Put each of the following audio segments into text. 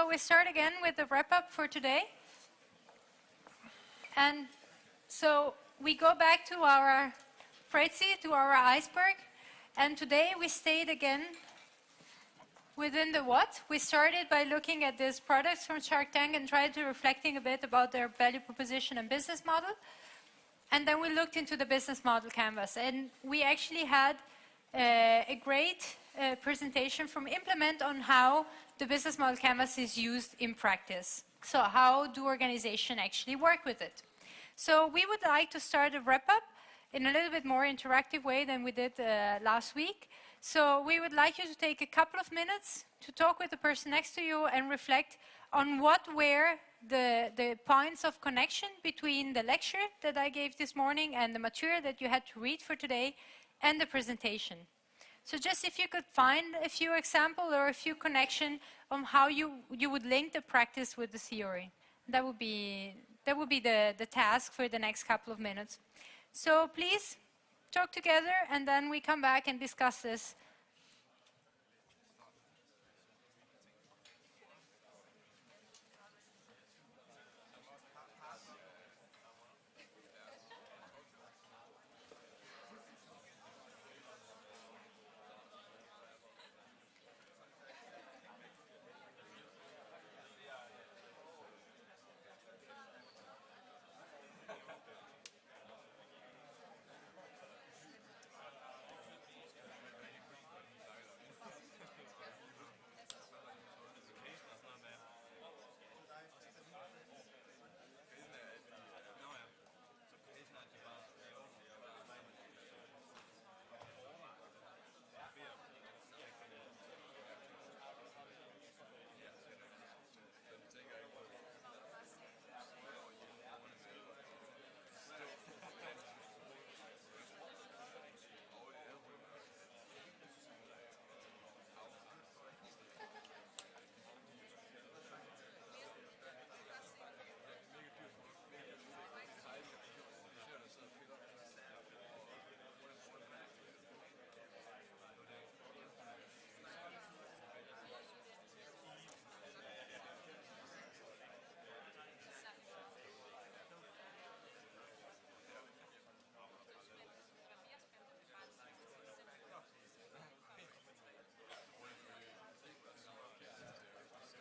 So we start again with the wrap-up for today. And so we go back to our spreadsheet, to our iceberg. And today we stayed again within the what. We started by looking at these products from Shark Tank and tried to reflecting a bit about their value proposition and business model. And then we looked into the business model canvas. And we actually had a great presentation from Implement on how the business model canvas is used in practice. So how do organizations actually work with it? So we would like to start a wrap-up in a little bit more interactive way than we did last week. So we would like you to take a couple of minutes to talk with the person next to you and reflect on what were the points of connection between the lecture that I gave this morning and the material that you had to read for today and the presentation. So just if you could find a few examples or a few connections on how you would link the practice with the theory. That would be the task for the next couple of minutes. So please talk together and then we come back and discuss this.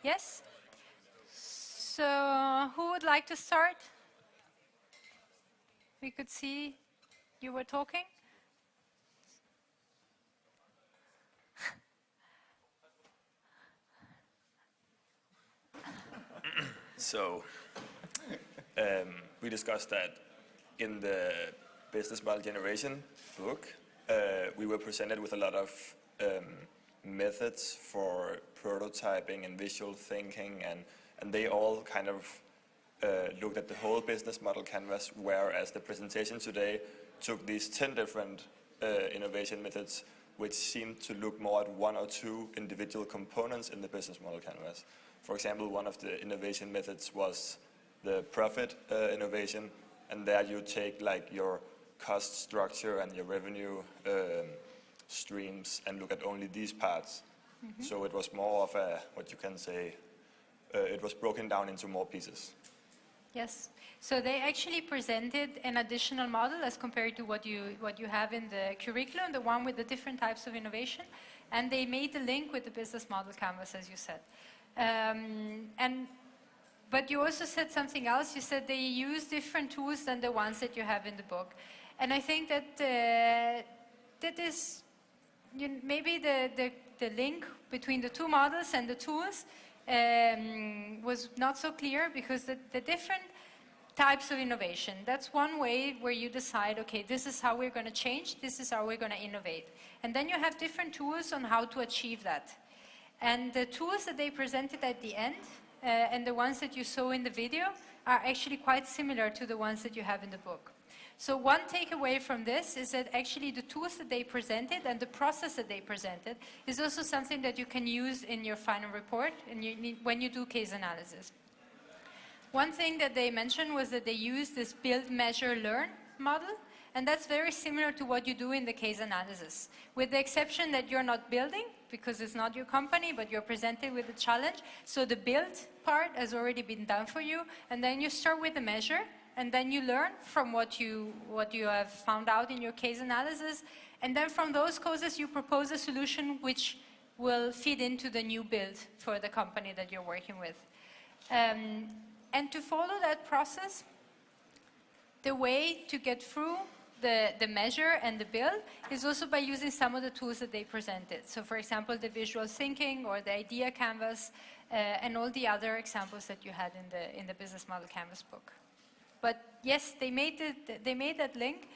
Yes? So who would like to start? We could see you were talking. So we discussed that in the business model generation book, we were presented with a lot of methods for prototyping and visual thinking, and they all kind of looked at the whole business model canvas, whereas the presentation today took these 10 different innovation methods, which seemed to look more at one or two individual components in the business model canvas. For example, one of the innovation methods was the profit innovation, and there you take like your cost structure and your revenue streams and look at only these parts. Mm-hmm. So it was more of a, what you can say, it was broken down into more pieces. Yes. So they actually presented an additional model as compared to what you have in the curriculum, the one with the different types of innovation, and they made the link with the business model canvas, as you said. But you also said something else. You said they use different tools than the ones that you have in the book, and I think that that is maybe the link between the two models and the tools was not so clear, because the different types of innovation, that's one way where you decide, okay, this is how we're going to change, this is how we're going to innovate. And then you have different tools on how to achieve that. And the tools that they presented at the end and the ones that you saw in the video are actually quite similar to the ones that you have in the book. So one takeaway from this is that actually the tools that they presented and the process that they presented is also something that you can use in your final report and when you do case analysis. One thing that they mentioned was that they use this build, measure, learn model, and that's very similar to what you do in the case analysis, with the exception that you're not building, because it's not your company, but you're presented with a challenge. So the build part has already been done for you, and then you start with the measure, and then you learn from what you have found out in your case analysis, and then from those causes you propose a solution which will feed into the new build for the company that you're working with. And to follow that process, the way to get through the measure and the build is also by using some of the tools that they presented. So for example, the visual thinking or the idea canvas and all the other examples that you had in the business model canvas book. But yes, they made that link.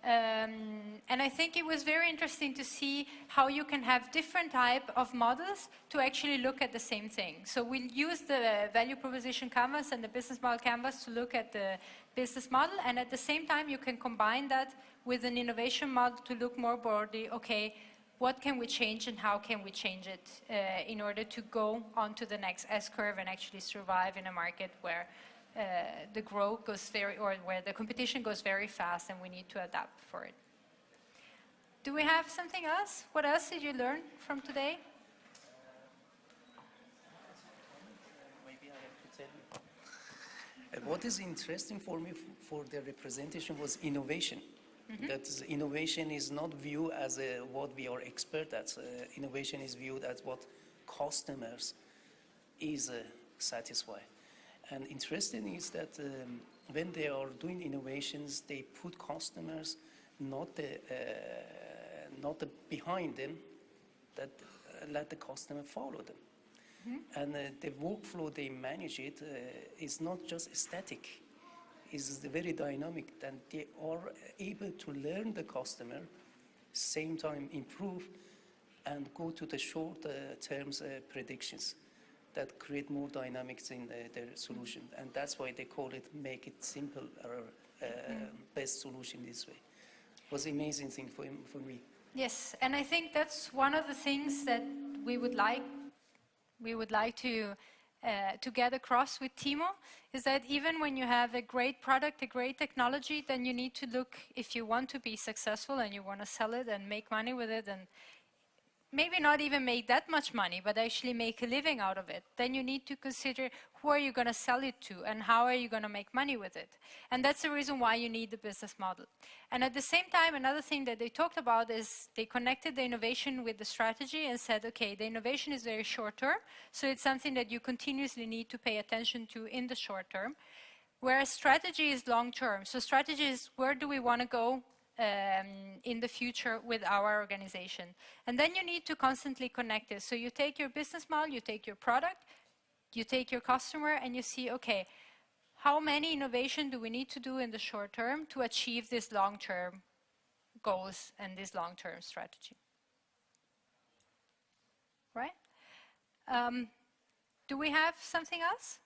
And I think it was very interesting to see how you can have different type of models to actually look at the same thing. So we'll use the value proposition canvas and the business model canvas to look at the business model, and at the same time you can combine that with an innovation model to look more broadly, okay, what can we change and how can we change it in order to go on to the next S-curve and actually survive in a market where the growth goes or where the competition goes very fast and we need to adapt for it. Do we have something else? What else did you learn from today? Maybe I have to tell you. What is interesting for me for the representation was innovation. That is, innovation is not viewed as what we are expert at. Innovation is viewed as what customers is satisfied. And interesting is that when they are doing innovations, they put customers not behind them, that let the customer follow them. And the workflow they manage it is not just static, it's very dynamic, and they are able to learn the customer, same time improve and go to the short terms predictions that create more dynamics in their solution. And that's why they call it make it simple or best solution this way. It was an amazing thing for me. Yes, and I think that's one of the things that we would like to get across with TEMO, is that even when you have a great product, a great technology, then you need to look, if you want to be successful and you want to sell it and make money with it, and maybe not even make that much money, but actually make a living out of it, then you need to consider who are you going to sell it to and how are you going to make money with it. And that's the reason why you need the business model. And at the same time, another thing that they talked about is they connected the innovation with the strategy and said, okay, the innovation is very short term, so it's something that you continuously need to pay attention to in the short term, whereas strategy is long term. So strategy is where do we want to go in the future with our organization. And then you need to constantly connect it. So you take your business model, you take your product, you take your customer, and you see, okay, how many innovation do we need to do in the short term to achieve these long-term goals and this long-term strategy? Right? Do we have something else?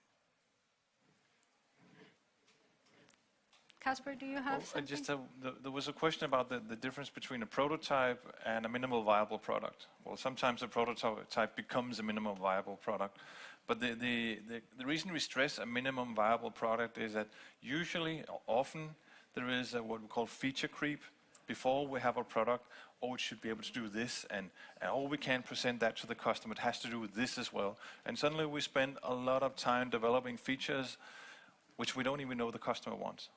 Casper, do you have something? I just have, there was a question about the difference between a prototype and a minimal viable product. Well, sometimes a prototype becomes a minimum viable product. But the reason we stress a minimum viable product is that usually, often, there is what we call feature creep. Before we have a product, oh, it should be able to do this, and oh, we can't present that to the customer, it has to do with this as well. And suddenly we spend a lot of time developing features which we don't even know the customer wants.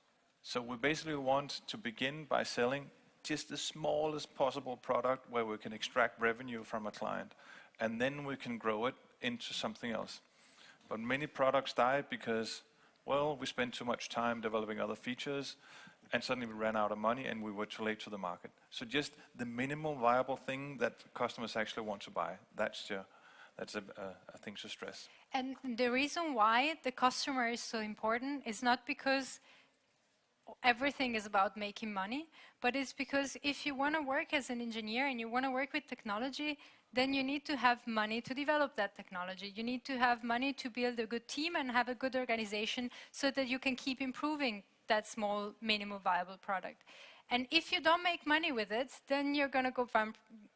So we basically want to begin by selling just the smallest possible product where we can extract revenue from a client, and then we can grow it into something else. But many products die because, well, we spent too much time developing other features, and suddenly we ran out of money and we were too late to the market. So just the minimum viable thing that customers actually want to buy, that's a thing to stress. And the reason why the customer is so important is not because everything is about making money, but it's because if you want to work as an engineer and you want to work with technology, then you need to have money to develop that technology. You need to have money to build a good team and have a good organization so that you can keep improving that small minimum viable product. And if you don't make money with it, then you're going to go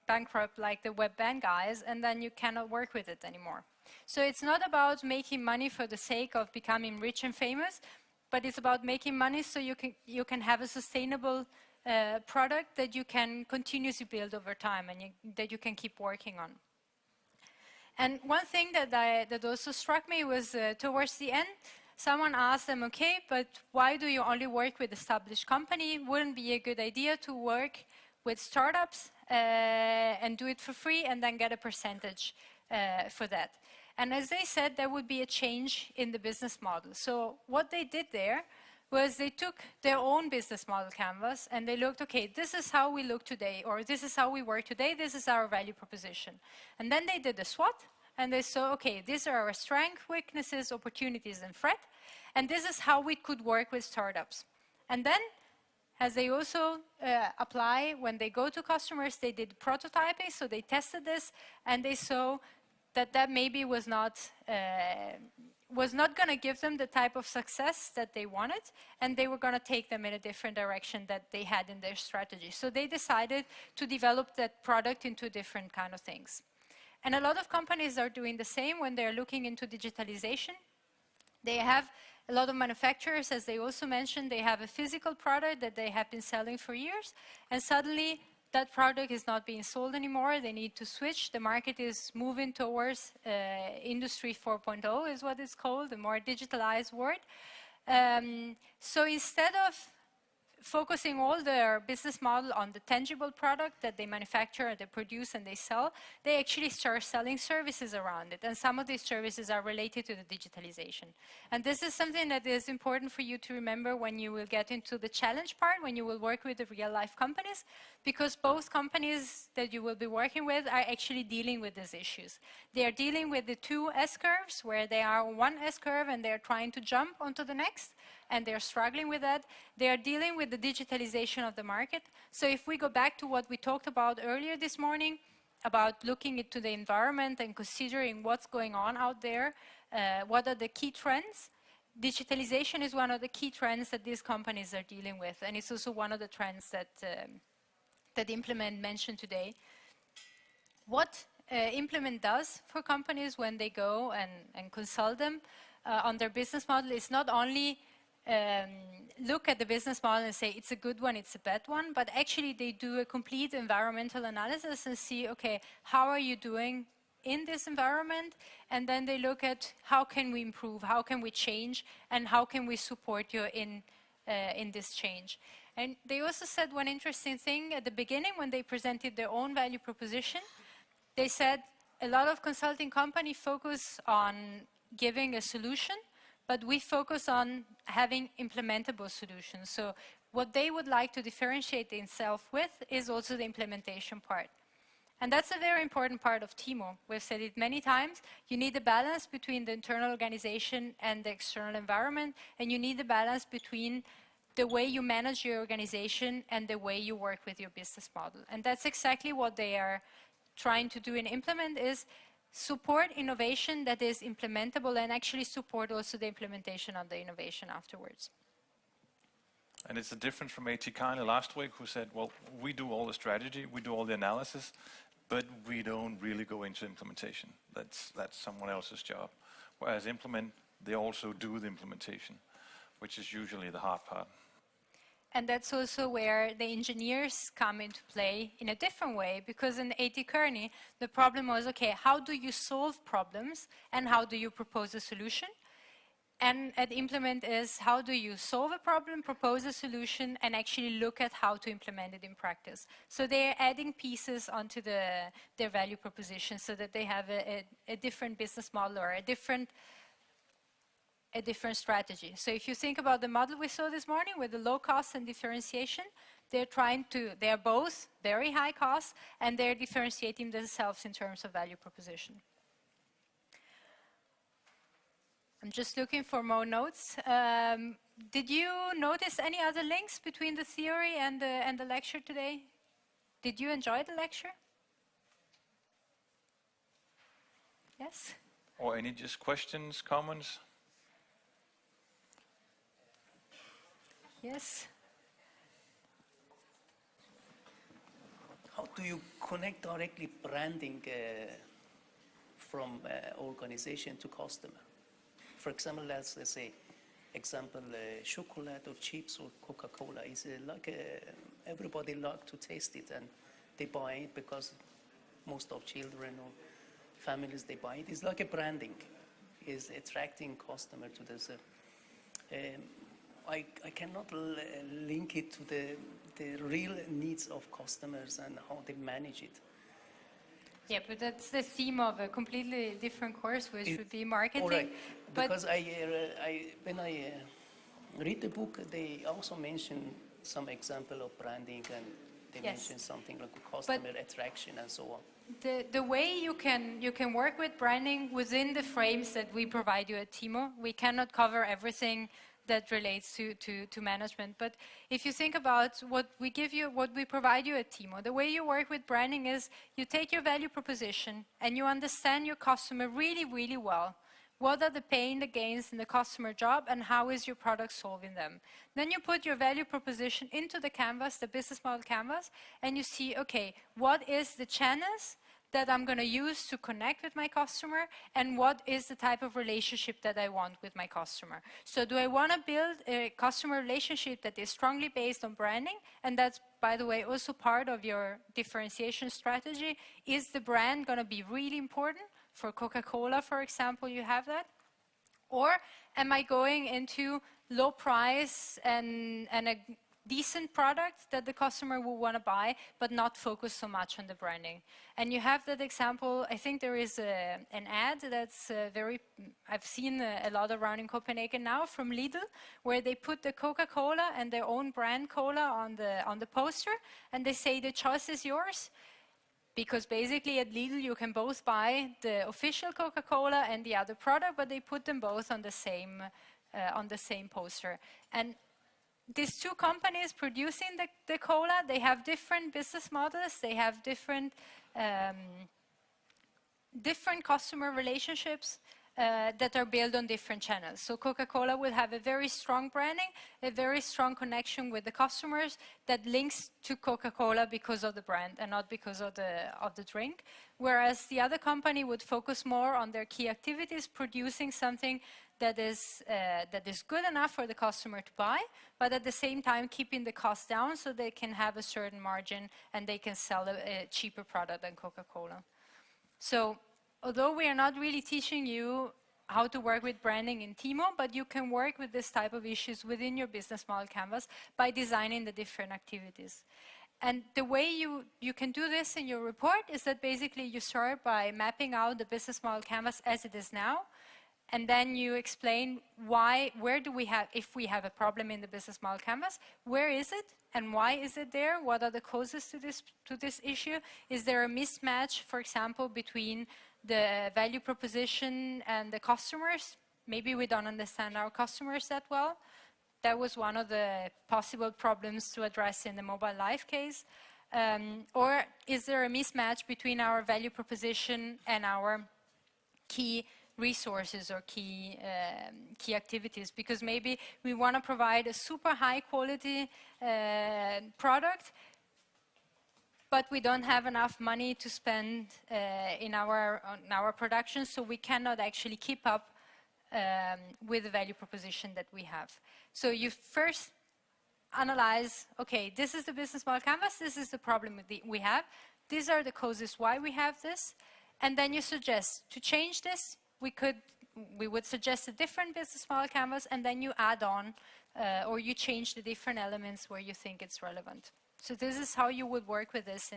bankrupt like the web band guys, and then you cannot work with it anymore. So it's not about making money for the sake of becoming rich and famous, but it's about making money so you can have a sustainable product that you can continuously build over time and that you can keep working on. And one thing that also struck me was towards the end, someone asked them, okay, but why do you only work with established company? Wouldn't it be a good idea to work with startups and do it for free and then get a percentage for that? And as they said, there would be a change in the business model. So what they did there was they took their own business model canvas and they looked, okay, this is how we look today, or this is how we work today, this is our value proposition. And then they did a SWOT and they saw, okay, these are our strengths, weaknesses, opportunities, and threat, and this is how we could work with startups. And then, as they also apply, when they go to customers, they did prototyping, so they tested this, and they saw that maybe was not going to give them the type of success that they wanted, and they were going to take them in a different direction that they had in their strategy. So they decided to develop that product into different kind of things. And a lot of companies are doing the same when they're looking into digitalization. They have a lot of manufacturers, as they also mentioned, they have a physical product that they have been selling for years, and suddenly that product is not being sold anymore. They need to switch. The market is moving towards Industry 4.0 is what it's called, a more digitalized world. So instead of focusing all their business model on the tangible product that they manufacture, they produce, and they sell, they actually start selling services around it. And some of these services are related to the digitalization. And this is something that is important for you to remember when you will get into the challenge part, when you will work with the real-life companies, because both companies that you will be working with are actually dealing with these issues. They are dealing with the two S-curves, where they are on one S-curve and they're trying to jump onto the next, and they're struggling with that. They are dealing with the digitalization of the market. So if we go back to what we talked about earlier this morning, about looking into the environment and considering what's going on out there, what are the key trends, digitalization is one of the key trends that these companies are dealing with, and it's also one of the trends that Implement mentioned today. What Implement does for companies when they go and consult them on their business model is not only look at the business model and say it's a good one, it's a bad one, but actually they do a complete environmental analysis and see, okay, how are you doing in this environment? And then they look at how can we improve, how can we change, and how can we support you in this change. And they also said one interesting thing at the beginning when they presented their own value proposition. They said a lot of consulting companies focus on giving a solution, but we focus on having implementable solutions. So what they would like to differentiate themselves with is also the implementation part. And that's a very important part of TEMO. We've said it many times. You need a balance between the internal organization and the external environment, and you need a balance between the way you manage your organization and the way you work with your business model. And that's exactly what they are trying to do and implement, is support innovation that is implementable and actually support also the implementation of the innovation afterwards. And it's a difference from A.T. Kearney last week, who said, well, we do all the strategy, we do all the analysis, but we don't really go into implementation. That's someone else's job. Whereas Implement, they also do the implementation, which is usually the hard part. And that's also where the engineers come into play in a different way, because in A.T. Kearney, the problem was, okay, how do you solve problems and how do you propose a solution? And at Implement is, how do you solve a problem, propose a solution, and actually look at how to implement it in practice? So they're adding pieces onto their value proposition so that they have a different business model or a different strategy. So if you think about the model we saw this morning with the low cost and differentiation, they are both very high cost, and they're differentiating themselves in terms of value proposition. I'm just looking for more notes. Did you notice any other links between the theory and the lecture today? Did you enjoy the lecture? Yes? Or any just questions, comments? Yes? How do you connect directly branding from organization to customer? For example, let's say, chocolate or chips or Coca-Cola is everybody like to taste it and they buy it because most of children or families they buy it. It's like a branding, is attracting customer to this. I cannot link it to the real needs of customers and how they manage it. Yeah, but that's the theme of a completely different course, which would be marketing. All right, But because when I read the book, they also mention some example of branding, and they Yes. mention something like customer attraction and so on. the way you can work with branding within the frames that we provide you at TEMO, we cannot cover everything that relates to management. But if you think about what we give you, what we provide you at TEMO, the way you work with branding is you take your value proposition and you understand your customer really, really well. What are the pain, the gains in the customer job, and how is your product solving them? Then you put your value proposition into the canvas, the business model canvas, and you see, okay, what is the channels that I'm going to use to connect with my customer, and what is the type of relationship that I want with my customer. So do I want to build a customer relationship that is strongly based on branding? And that's, by the way, also part of your differentiation strategy. Is the brand going to be really important? For Coca-Cola, for example, you have that. Or am I going into low price and a decent product that the customer will want to buy, but not focus so much on the branding? And you have that example. I think there is an ad that's I've seen a lot around in Copenhagen now from Lidl, where they put the Coca-Cola and their own brand cola on the poster, and they say the choice is yours. Because basically at Lidl you can both buy the official Coca-Cola and the other product, but they put them both on the same poster. And these two companies producing the cola, they have different business models, they have different customer relationships that are built on different channels. So Coca-Cola will have a very strong branding, a very strong connection with the customers that links to Coca-Cola because of the brand and not because of the drink. Whereas the other company would focus more on their key activities, producing something that is good enough for the customer to buy, but at the same time keeping the cost down so they can have a certain margin and they can sell a cheaper product than Coca-Cola. So although we are not really teaching you how to work with branding in TEMO, but you can work with this type of issues within your business model canvas by designing the different activities. And the way you can do this in your report is that basically you start by mapping out the business model canvas as it is now, and then you explain where do we have, if we have a problem in the business model canvas, where is it and why is it there? What are the causes to this issue? Is there a mismatch, for example, between the value proposition and the customers? Maybe we don't understand our customers that well. That was one of the possible problems to address in the mobile life case. Or is there a mismatch between our value proposition and our key resources or key activities? Because maybe we want to provide a super high quality product, but we don't have enough money to spend on our production, so we cannot actually keep up with the value proposition that we have. So you first analyze, okay, this is the business model canvas, this is the problem we have, these are the causes why we have this, and then you suggest to change this. We would suggest a different business model canvas, and then you add on or you change the different elements where you think it's relevant. So this is how you would work with this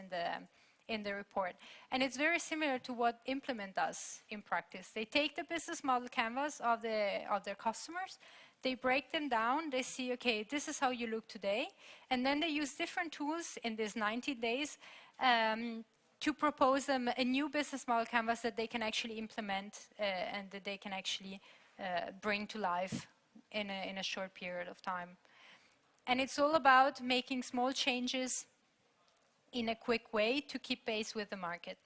in the report. And it's very similar to what Implement does in practice. They take the business model canvas of their customers, they break them down, they see, okay, this is how you look today, and then they use different tools in these 90 days to propose them a new business model canvas that they can actually implement and that they can actually bring to life in a short period of time. And it's all about making small changes in a quick way to keep pace with the market.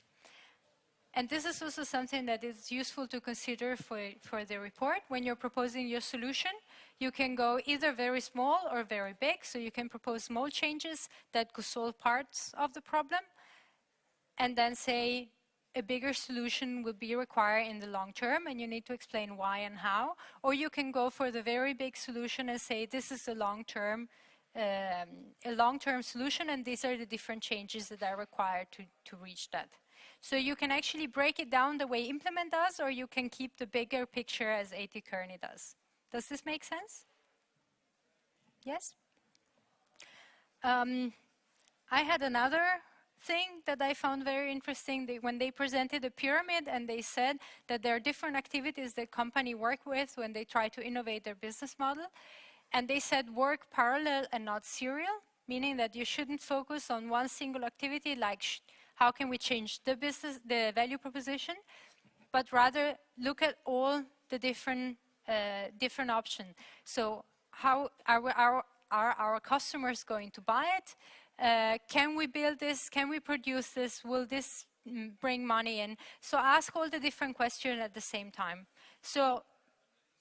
And this is also something that is useful to consider for the report. When you're proposing your solution, you can go either very small or very big. So you can propose small changes that could solve parts of the problem, and then say a bigger solution will be required in the long term, and you need to explain why and how. Or you can go for the very big solution and say this is a long-term solution, and these are the different changes that are required to reach that. So you can actually break it down the way Implement does, or you can keep the bigger picture as AT Kearney does. Does this make sense? Yes? I had another thing that I found very interesting. When they presented a pyramid and they said that there are different activities that company work with when they try to innovate their business model. And they said work parallel and not serial, meaning that you shouldn't focus on one single activity like how can we change the business, the value proposition, but rather look at all the different options. So how are our customers going to buy it? Can we build this? Can we produce this? Will this bring money in? So ask all the different questions at the same time. So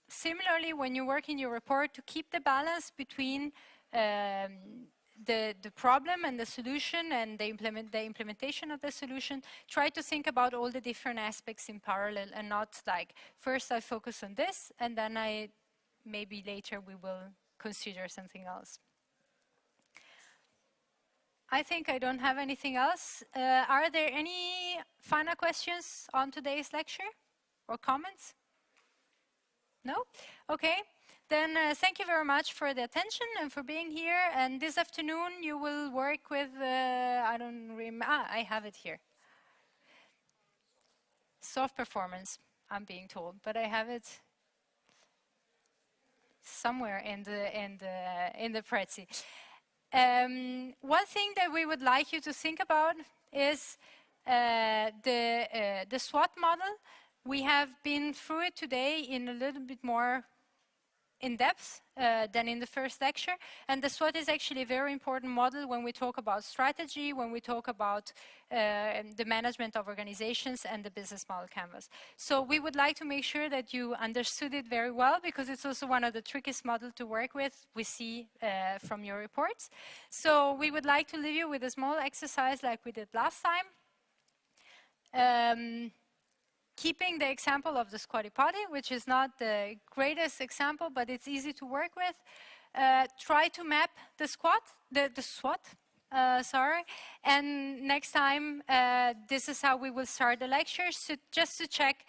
similarly, when you work in your report, to keep the balance between the problem and the solution and the implementation of the solution, try to think about all the different aspects in parallel and not like, first I focus on this and then maybe later we will consider something else. I think I don't have anything else. Are there any final questions on today's lecture or comments? No? Okay. Then thank you very much for the attention and for being here. And this afternoon you will work with, I don't remember, I have it here. Soft performance, I'm being told, but I have it somewhere in the Prezi. One thing that we would like you to think about is the SWOT model. We have been through it today in a little bit more in depth than in the first lecture. And the SWOT is actually a very important model when we talk about strategy, when we talk about the management of organizations and the business model canvas. So we would like to make sure that you understood it very well, because it's also one of the trickiest models to work with, we see from your reports. So we would like to leave you with a small exercise like we did last time. Keeping the example of the squatty potty, which is not the greatest example, but it's easy to work with. Try to map the SWOT, and next time, this is how we will start the lecture, so just to check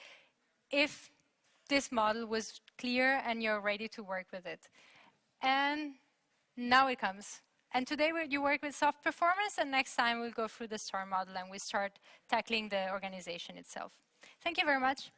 if this model was clear and you're ready to work with it. And now it comes. And today you work with soft performance, and next time we'll go through the STAR model and we start tackling the organization itself. Thank you very much.